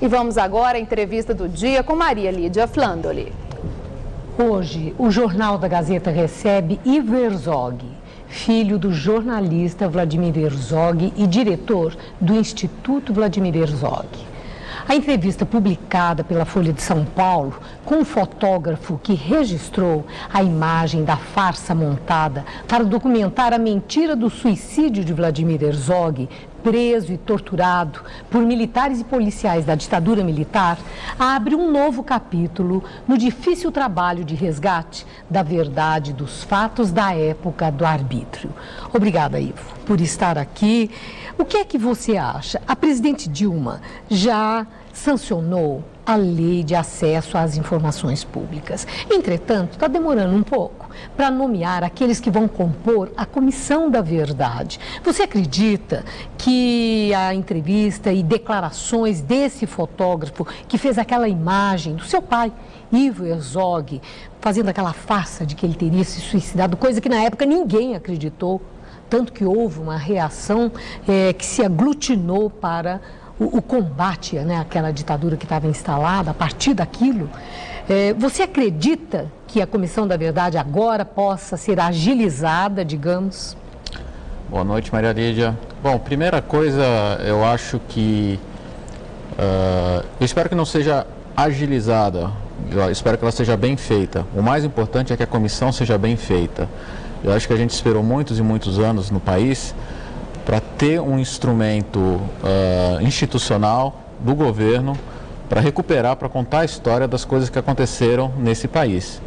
E vamos agora à entrevista do dia com Maria Lídia Flandoli. Hoje, o Jornal da Gazeta recebe Ivo Herzog, filho do jornalista Vladimir Herzog e diretor do Instituto Vladimir Herzog. A entrevista publicada pela Folha de São Paulo com um fotógrafo que registrou a imagem da farsa montada para documentar a mentira do suicídio de Vladimir Herzog, preso e torturado por militares e policiais da ditadura militar, abre um novo capítulo no difícil trabalho de resgate da verdade dos fatos da época do arbítrio. Obrigada, Ivo, por estar aqui. O que é que você acha? A presidente Dilma já sancionou a lei de acesso às informações públicas. Entretanto, está demorando um pouco para nomear aqueles que vão compor a Comissão da Verdade. Você acredita que a entrevista e declarações desse fotógrafo que fez aquela imagem do seu pai, Ivo Herzog, fazendo aquela farsa de que ele teria se suicidado, coisa que na época ninguém acreditou, tanto que houve uma reação que se aglutinou para o combate, né, àquela ditadura que estava instalada a partir daquilo. Você acredita que a Comissão da Verdade agora possa ser agilizada, digamos? Boa noite, Maria Lídia. Bom, primeira coisa, eu acho que... eu espero que não seja agilizada, eu espero que ela seja bem feita. O mais importante é que a comissão seja bem feita. Eu acho que a gente esperou muitos e muitos anos no país para ter um instrumento institucional do governo para recuperar, para contar a história das coisas que aconteceram nesse país.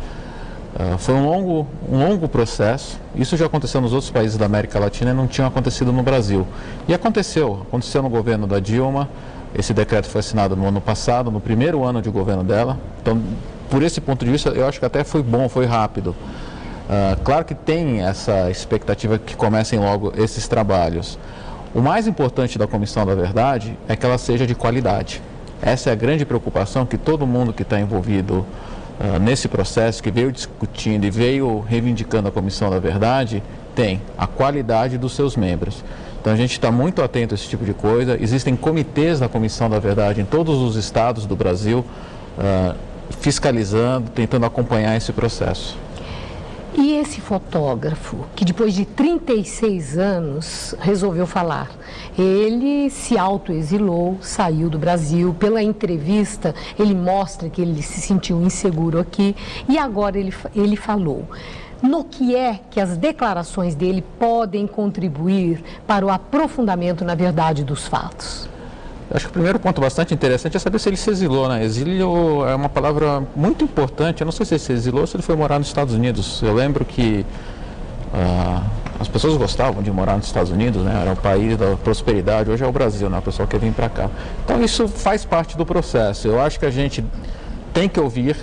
Foi um longo processo. Isso já aconteceu nos outros países da América Latina e não tinha acontecido no Brasil. E aconteceu no governo da Dilma. Esse decreto foi assinado no ano passado, no primeiro ano de governo dela. Então, por esse ponto de vista, eu acho que até foi bom, foi rápido. Claro que tem essa expectativa que comecem logo esses trabalhos. O mais importante da Comissão da Verdade é que ela seja de qualidade. Essa é a grande preocupação que todo mundo que está envolvido nesse processo, que veio discutindo e veio reivindicando a Comissão da Verdade, tem a qualidade dos seus membros. Então a gente está muito atento a esse tipo de coisa. Existem comitês da Comissão da Verdade em todos os estados do Brasil, fiscalizando, tentando acompanhar esse processo. E esse fotógrafo, que depois de 36 anos resolveu falar, ele se autoexilou, saiu do Brasil. Pela entrevista, ele mostra que ele se sentiu inseguro aqui e agora ele falou. No que é que as declarações dele podem contribuir para o aprofundamento na verdade dos fatos? Acho que o primeiro ponto bastante interessante é saber se ele se exilou, né? Exílio é uma palavra muito importante. Eu não sei se ele se exilou ou se ele foi morar nos Estados Unidos. Eu lembro que as pessoas gostavam de morar nos Estados Unidos, né? Era o país da prosperidade. Hoje é o Brasil, né? O pessoal quer vir para cá. Então isso faz parte do processo. Eu acho que a gente tem que ouvir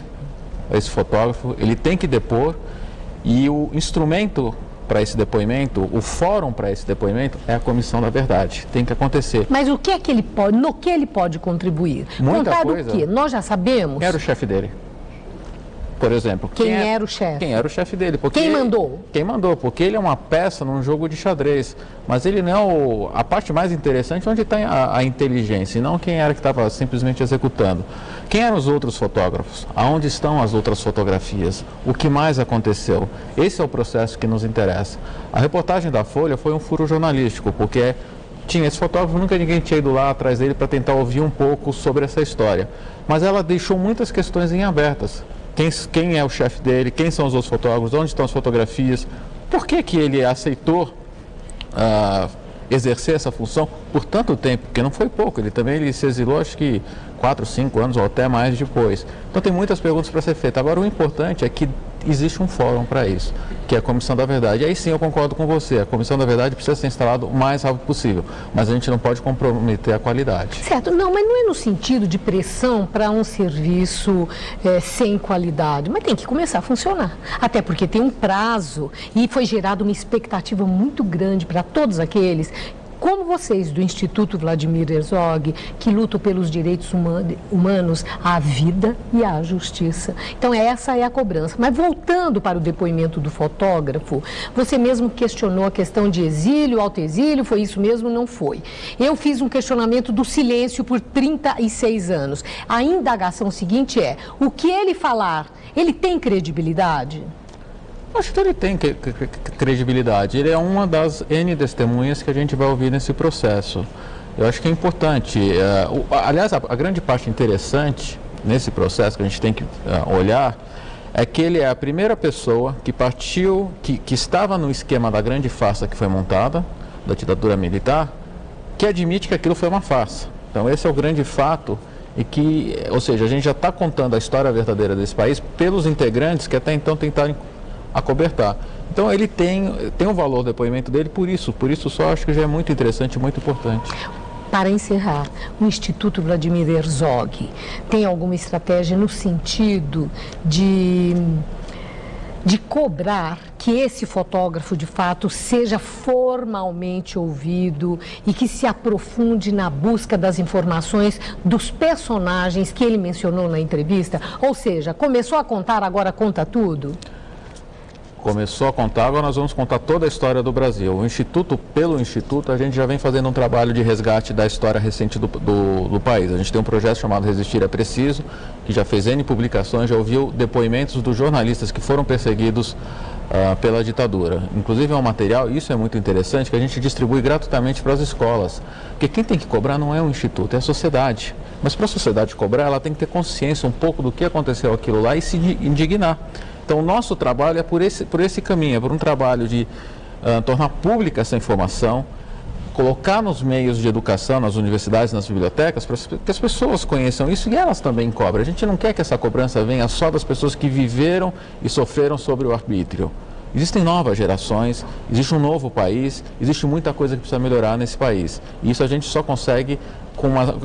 esse fotógrafo, ele tem que depor, e o instrumento para esse depoimento, o fórum para esse depoimento é a Comissão da Verdade. Tem que acontecer. Mas o que é que ele pode, no que ele pode contribuir? Muita Contar coisa. O quê? Nós já sabemos. Quem era o chefe dele? Por exemplo. Quem era o chefe? Quem era o chefe dele? Quem mandou? Quem mandou, porque ele é uma peça num jogo de xadrez. Mas ele não é a parte mais interessante onde está a inteligência, e não quem era que estava simplesmente executando. Quem eram os outros fotógrafos? Aonde estão as outras fotografias? O que mais aconteceu? Esse é o processo que nos interessa. A reportagem da Folha foi um furo jornalístico, porque tinha esse fotógrafo, nunca ninguém tinha ido lá atrás dele para tentar ouvir um pouco sobre essa história. Mas ela deixou muitas questões em abertas. Quem é o chefe dele? Quem são os outros fotógrafos? Onde estão as fotografias? Por que ele aceitou exercer essa função por tanto tempo? Porque não foi pouco, ele se exilou acho que 4, 5 anos ou até mais depois. Então tem muitas perguntas para ser feitas. Agora o importante é que existe um fórum para isso, que é a Comissão da Verdade. E aí sim eu concordo com você, a Comissão da Verdade precisa ser instalada o mais rápido possível, mas a gente não pode comprometer a qualidade. Certo, não, mas não é no sentido de pressão para um serviço sem qualidade, mas tem que começar a funcionar, até porque tem um prazo e foi gerada uma expectativa muito grande para todos aqueles como vocês do Instituto Vladimir Herzog, que lutam pelos direitos humanos, à vida e à justiça. Então essa é a cobrança. Mas voltando para o depoimento do fotógrafo, você mesmo questionou a questão de exílio, autoexílio, foi isso mesmo? Não foi. Eu fiz um questionamento do silêncio por 36 anos. A indagação seguinte é, o que ele falar, ele tem credibilidade? Acho que ele tem credibilidade. Ele é uma das N testemunhas que a gente vai ouvir nesse processo. Eu acho que é importante. Aliás, a grande parte interessante nesse processo que a gente tem que olhar é que ele é a primeira pessoa que partiu, que estava no esquema da grande farsa que foi montada, da ditadura militar, que admite que aquilo foi uma farsa. Então esse é o grande fato e que, ou seja, a gente já está contando a história verdadeira desse país pelos integrantes que até então tentaram acobertar. Então ele tem o valor do depoimento dele por isso só acho que já é muito interessante e muito importante. Para encerrar, o Instituto Vladimir Herzog tem alguma estratégia no sentido de cobrar que esse fotógrafo, de fato, seja formalmente ouvido e que se aprofunde na busca das informações dos personagens que ele mencionou na entrevista? Ou seja, começou a contar, agora conta tudo? Começou a contar, agora nós vamos contar toda a história do Brasil. O Instituto, pelo Instituto, a gente já vem fazendo um trabalho de resgate da história recente do país. A gente tem um projeto chamado Resistir é Preciso, que já fez N publicações, já ouviu depoimentos dos jornalistas que foram perseguidos pela ditadura. Inclusive é um material, isso é muito interessante, que a gente distribui gratuitamente para as escolas. Porque quem tem que cobrar não é o Instituto, é a sociedade. Mas para a sociedade cobrar, ela tem que ter consciência um pouco do que aconteceu aquilo lá e se indignar. Então, o nosso trabalho é por esse caminho, é por um trabalho de tornar pública essa informação, colocar nos meios de educação, nas universidades, nas bibliotecas, para que as pessoas conheçam isso e elas também cobrem. A gente não quer que essa cobrança venha só das pessoas que viveram e sofreram sobre o arbítrio. Existem novas gerações, existe um novo país, existe muita coisa que precisa melhorar nesse país. E isso a gente só consegue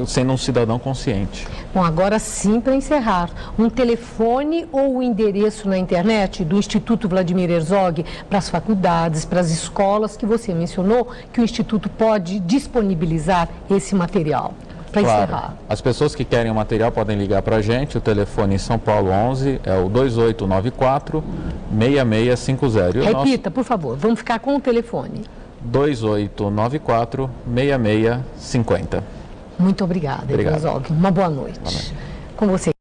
sendo um cidadão consciente. Bom, agora sim, para encerrar, um telefone ou um endereço na internet do Instituto Vladimir Herzog para as faculdades, para as escolas que você mencionou, que o Instituto pode disponibilizar esse material. Para encerrar. As pessoas que querem o material podem ligar para a gente, o telefone em São Paulo 11 é o 2894-6650. Repita, por favor, vamos ficar com o telefone. 2894-6650. Muito obrigada, Herzog. Uma boa noite. Com você.